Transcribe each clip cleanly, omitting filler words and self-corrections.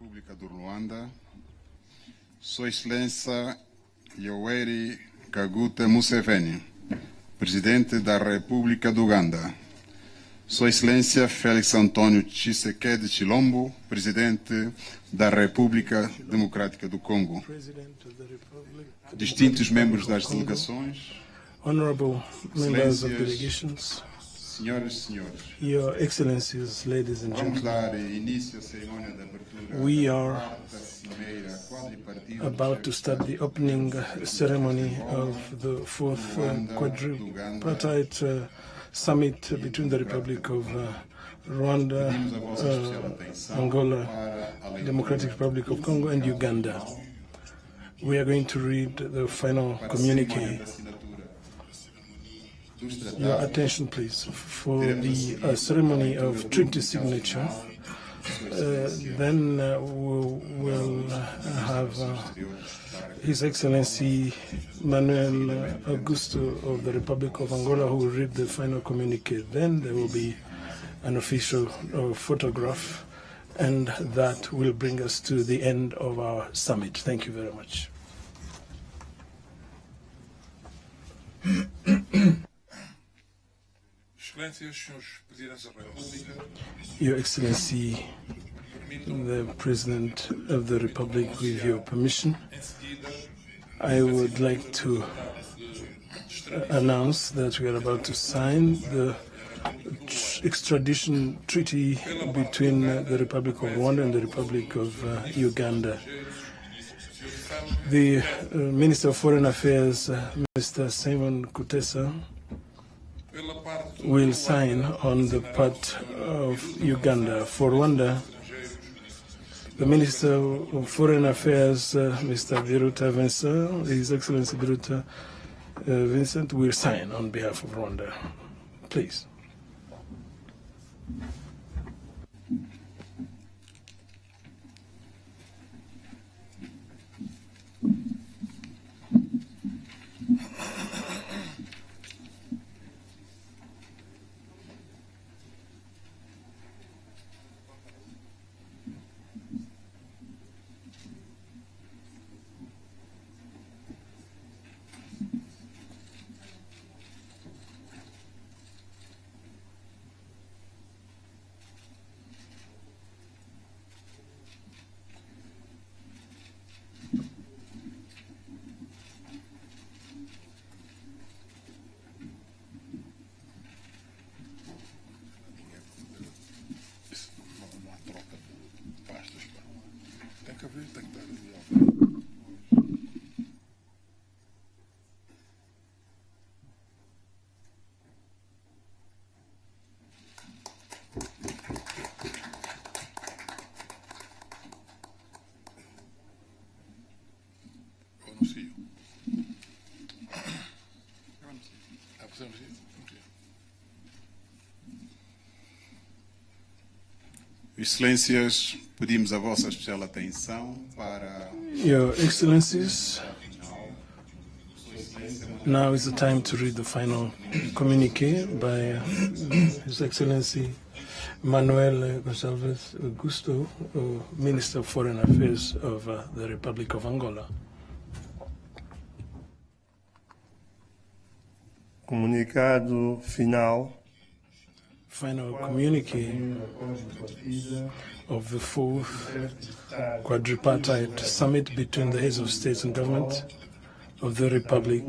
República do Ruanda, Sua Excelência Yoweri Kaguta Museveni, Presidente da República do Uganda, Sua Excelência Félix Antônio Tshisekedi Chilombo, Presidente da República Democrática do Congo, distintos membros das delegações, honorable members of delegations, senhoras e senhores, Your Excellencies, ladies and vamos gentlemen, dar início à cerimônia de abertura we da are quarta cimeira quadripartida about to start the opening ceremony of the fourth quadripartite summit between the Republic of Rwanda, Angola, Democratic Republic of Congo, and Uganda. We are going to read the final communique. Your attention, please, for the ceremony of treaty signature. Then we will have His Excellency Manuel Augusto of the Republic of Angola, who will read the final communique. Then there will be an official photograph, and that will bring us to the end of our summit. Thank you very much. Your Excellency, the President of the Republic, with your permission, I would like to announce that we are about to sign the extradition treaty between the Republic of Rwanda and the Republic of Uganda. The Minister of Foreign Affairs, Mr. Simon Kutesa, will sign on the part of Uganda. For Rwanda, the Minister of Foreign Affairs, Mr. Biruta Vincent, His Excellency Biruta Vincent, will sign on behalf of Rwanda. Please. Excelências, pedimos a vossa especial atenção para... Your Excellencies, now is the time to read the final communique by His Excellency Manuel Gonçalves Augusto, Minister of Foreign Affairs of the Republic of Angola. Comunicado final. Final communique of the fourth quadripartite summit between the heads of states and government of the Republic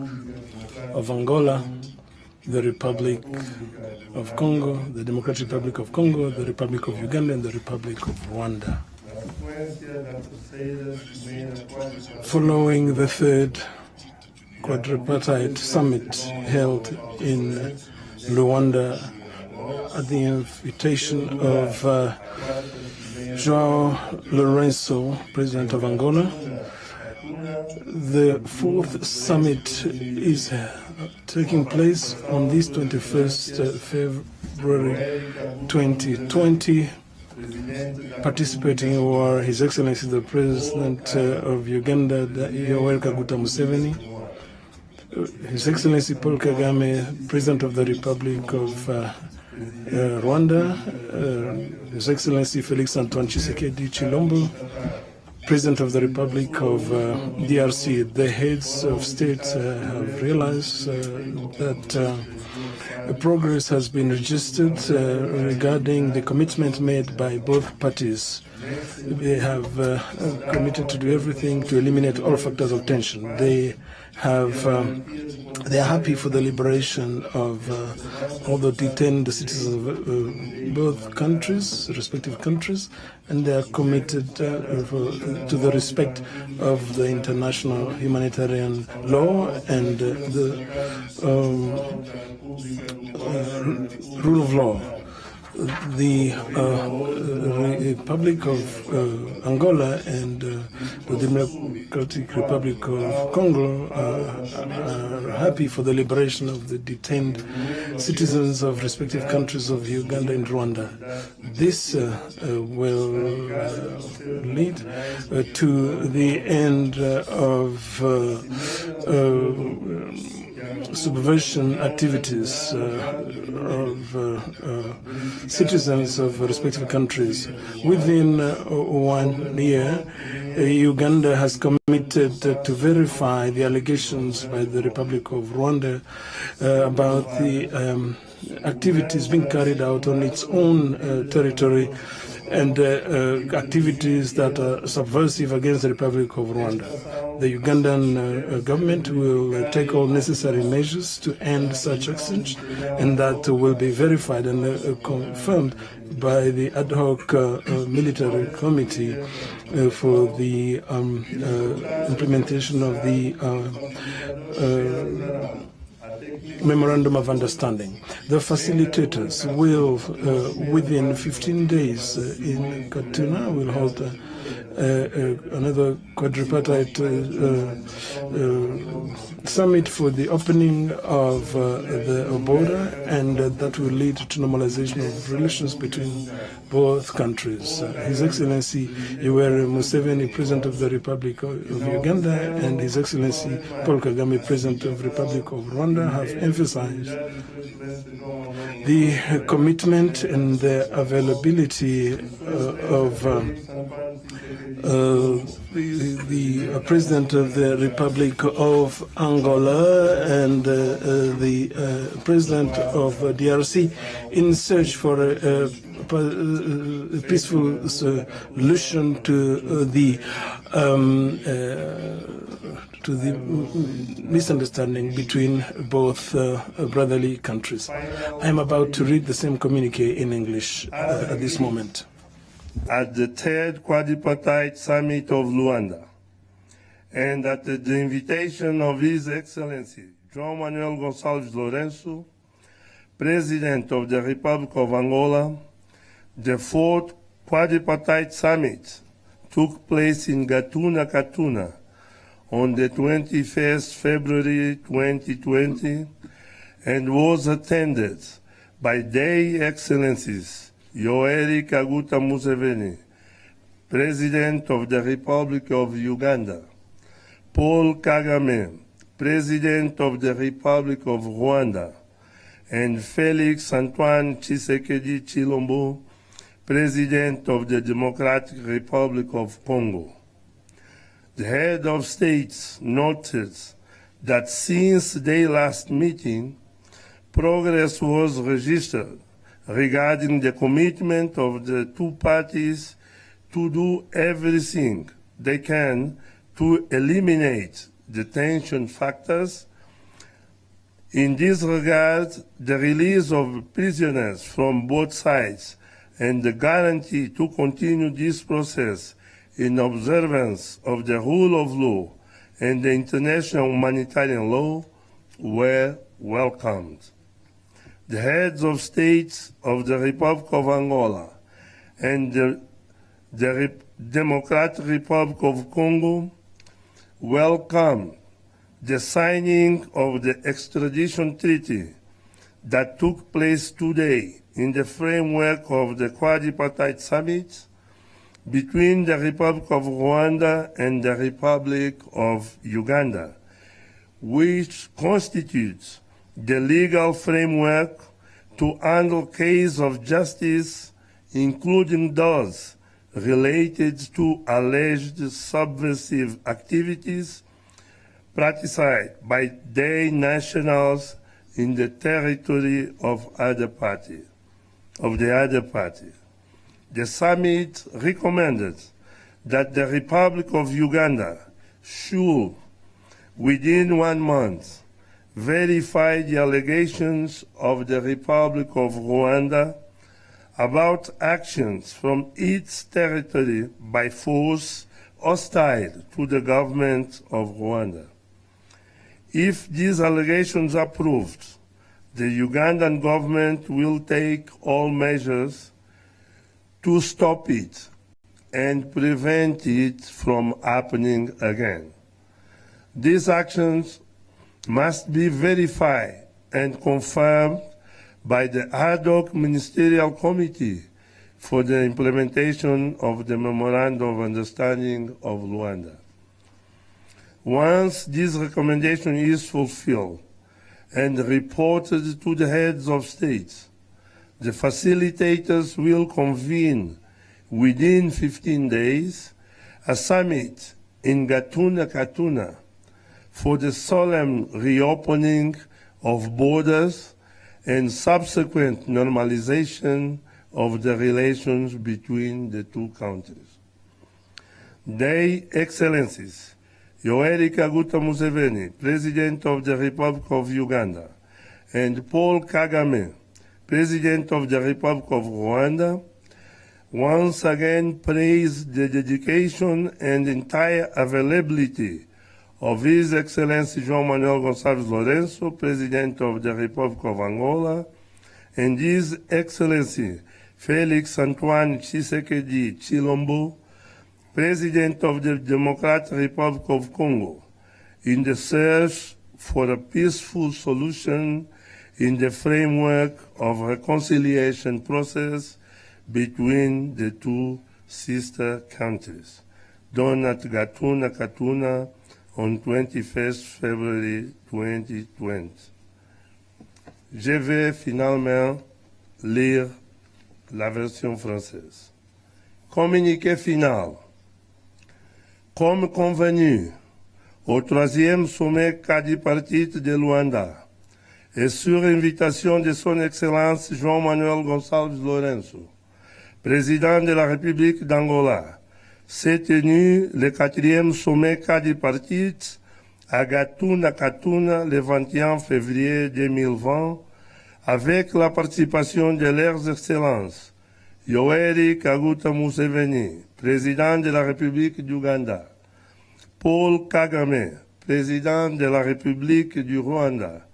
of Angola, the Republic of Congo, the Democratic Republic of Congo, the Republic of Uganda, and the Republic of Rwanda. Following the third quadripartite summit held in Luanda at the invitation of João Lourenço, President of Angola, the fourth summit is taking place on this 21st February 2020. Participating were His Excellency the President of Uganda, Yoweri Kaguta Museveni, His Excellency Paul Kagame, President of the Republic of Rwanda, His Excellency Felix Antoine Tshisekedi Chilombo, President of the Republic of DRC. The heads of state have realized that progress has been registered regarding the commitment made by both parties. They have committed to do everything to eliminate all factors of tension. They are happy for the liberation of all the detained citizens of both countries, respective countries, and they are committed to the respect of the international humanitarian law and the rule of law. The Republic of Angola and the Democratic Republic of Congo are happy for the liberation of the detained citizens of respective countries of Uganda and Rwanda. This will lead to the end of subversion activities of citizens of respective countries. Within 1 year, Uganda has committed to verify the allegations by the Republic of Rwanda about the activities being carried out on its own territory and activities that are subversive against the Republic of Rwanda. The Ugandan government will take all necessary measures to end such actions, and that will be verified and confirmed by the ad hoc military committee for the implementation of the Memorandum of Understanding. The facilitators will, within 15 days in Gatuna, will hold another quadripartite summit for the opening of the border, and that will lead to normalization of relations between both countries. His Excellency Yoweri Museveni, President of the Republic of Uganda, and His Excellency Paul Kagame, President of the Republic of Rwanda, have emphasized the commitment and the availability of the President of the Republic of Angola and the President of DRC in search for a peaceful solution to the misunderstanding between both brotherly countries. I am about to read the same communique in English at this moment. At the third quadripartite summit of Luanda, and at the invitation of His Excellency João Manuel Gonçalves Lourenço, President of the Republic of Angola, the fourth quadripartite summit took place in Gatuna, Gatuna, on the 21st February 2020, and was attended by Their Excellencies Yoweri Kaguta Museveni, President of the Republic of Uganda, Paul Kagame, President of the Republic of Rwanda, and Felix Antoine Tshisekedi Chilombo, President of the Democratic Republic of Congo. The head of states noted that since their last meeting, progress was registered regarding the commitment of the two parties to do everything they can to eliminate the tension factors. In this regard, the release of prisoners from both sides and the guarantee to continue this process in observance of the rule of law and the international humanitarian law were welcomed. The heads of states of the Republic of Angola and the Democratic Republic of Congo welcomed the signing of the extradition treaty that took place today in the framework of the quadripartite summit between the Republic of Rwanda and the Republic of Uganda, which constitutes the legal framework to handle cases of justice, including those related to alleged subversive activities practiced by their nationals in the territory of the other party. The summit recommended that the Republic of Uganda should, within 1 month, verify the allegations of the Republic of Rwanda about actions from its territory by force hostile to the government of Rwanda. If these allegations are proved, the Ugandan government will take all measures to stop it and prevent it from happening again. These actions must be verified and confirmed by the ad hoc ministerial committee for the implementation of the Memorandum of Understanding of Luanda. Once this recommendation is fulfilled and reported to the heads of states, the facilitators will convene within 15 days a summit in Gatuna, for the solemn reopening of borders and subsequent normalization of the relations between the two countries. Their Excellencies, Yoweri Kaguta Museveni, President of the Republic of Uganda, and Paul Kagame, President of the Republic of Rwanda, once again praised the dedication and entire availability of His Excellency João Manuel Gonçalves Lourenço, President of the Republic of Angola, and His Excellency Félix Antoine Tshisekedi Tshilombo, President of the Democratic Republic of Congo, in the search for a peaceful solution in the framework of a reconciliation process between the two sister countries, done at Gatuna, on 21st February 2020. Je vais finalement lire la version française. Communiqué final. Comme convenu, au 3e sommet quadripartite de Luanda, et sur invitation de son Excellence João Manuel Gonçalves Lourenço, Président de la République d'Angola, s'est tenu le 4e sommet quadripartite à Gatuna le 21 février 2020 avec la participation de leurs excellences Yoweri Kaguta Museveni, Président de la République d'Ouganda, Paul Kagame, Président de la République du Rwanda,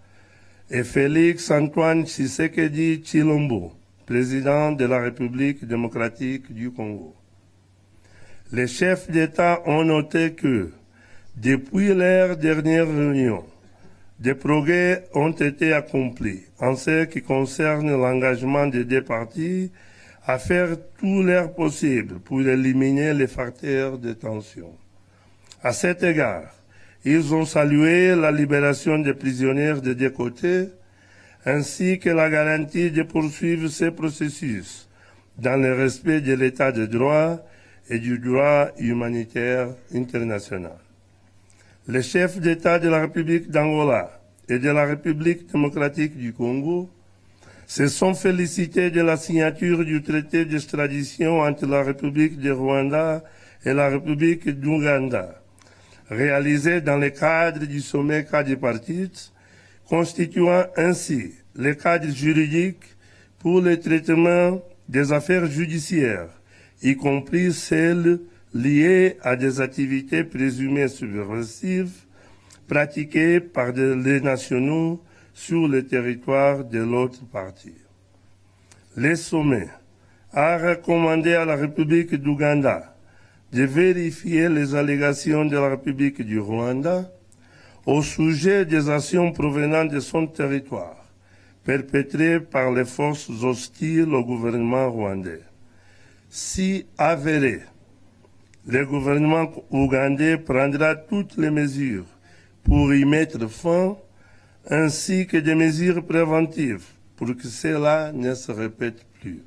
et Félix Antoine Tshisekedi Tshilombo, Président de la République démocratique du Congo. Les chefs d'État ont noté que, depuis leur dernière réunion, des progrès ont été accomplis en ce qui concerne l'engagement des deux parties à faire tout leur possible pour éliminer les facteurs de tension. À cet égard, ils ont salué la libération des prisonniers des deux côtés, ainsi que la garantie de poursuivre ces processus dans le respect de l'état de droit et du droit humanitaire international. Les chefs d'État de la République d'Angola et de la République démocratique du Congo se sont félicités de la signature du traité d'extradition entre la République du Rwanda et la République d'Ouganda, réalisé dans le cadre du sommet quadripartite, constituant ainsi le cadre juridique pour le traitement des affaires judiciaires, y compris celles liées à des activités présumées subversives pratiquées par les nationaux sur le territoire de l'autre partie. Le sommet a recommandé à la République d'Ouganda de vérifier les allégations de la République du Rwanda au sujet des actions provenant de son territoire, perpétrées par les forces hostiles au gouvernement rwandais. Si avéré, le gouvernement ougandais prendra toutes les mesures pour y mettre fin, ainsi que des mesures préventives pour que cela ne se répète plus.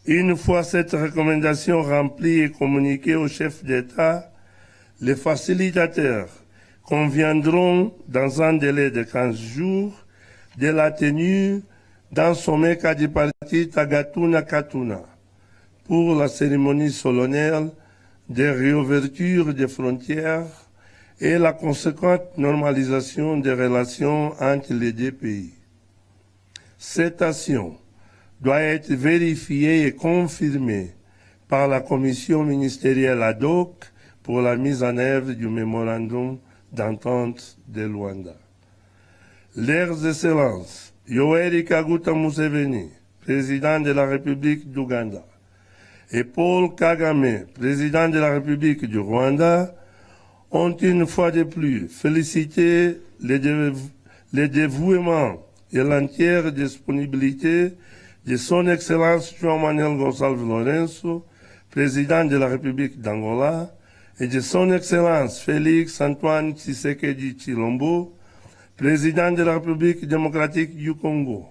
Une fois cette recommandation remplie et communiquée au chef d'État, les facilitateurs conviendront dans un délai de 15 jours de la tenue d'un sommet quadripartite à Gatuna pour la cérémonie solennelle de réouverture des frontières et la conséquente normalisation des relations entre les deux pays. Cette action doit être vérifiée et confirmée par la commission ministérielle ad hoc pour la mise en œuvre du mémorandum d'entente de Luanda. Leurs Excellences, Yoweri Kaguta Museveni, président de la République d'Ouganda, et Paul Kagame, président de la République du Rwanda, ont une fois de plus félicité le dévouement et l'entière disponibilité de son Excellence João Manuel Gonçalves Lourenço, président de la République d'Angola, et de son Excellence Félix Antoine Tshisekedi Tshilombo, président de la République démocratique du Congo,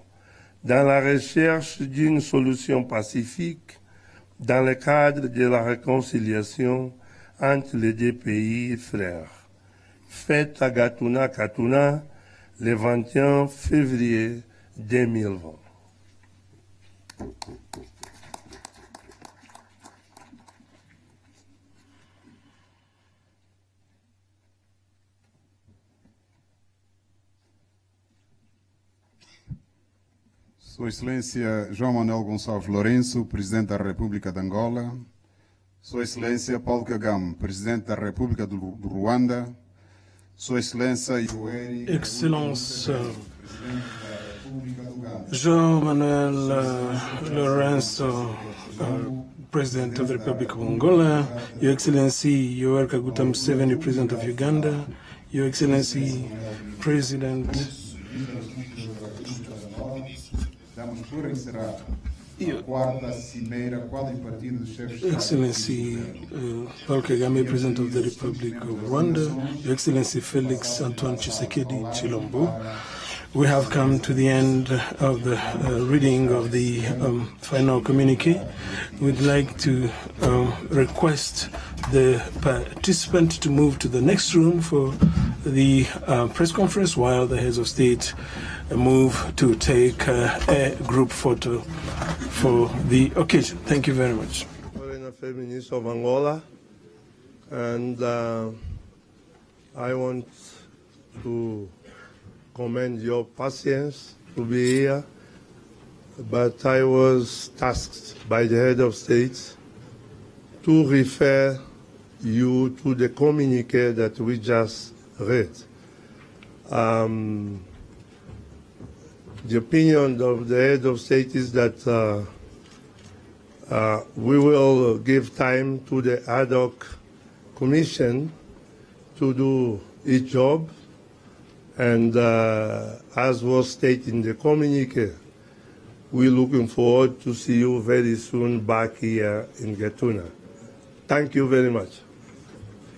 dans la recherche d'une solution pacifique dans le cadre de la réconciliation entre les deux pays frères, faite à Gatuna, le 21 février 2020. Sua Excelência João Manuel Gonçalves Lourenço, Presidente da República de Angola, Sua Excelência Paul Kagame, Presidente da República do Ruanda, Sua Excelência Yoweri Excellence João Manuel Lourenço, President of the Republic of Angola, Your Excellency Yoweri Kaguta Museveni, President of Uganda, Your Excellency President Excellency Paul Kagame, President of the Republic of Rwanda, Your Excellency Felix Antoine Tshisekedi Tshilombo. We have come to the end of the reading of the final communique. We'd like to request the participant to move to the next room for the press conference while the heads of state move to take a group photo for the occasion. Thank you very much. Foreign Affairs Minister of Angola, and I want to commend your patience to be here, but I was tasked by the head of state to refer you to the communique that we just read. The opinion of the head of state is that we will give time to the ad hoc commission to do its job, and as was stated in the communique, we're looking forward to see you very soon back here in Gatuna. Thank you very much.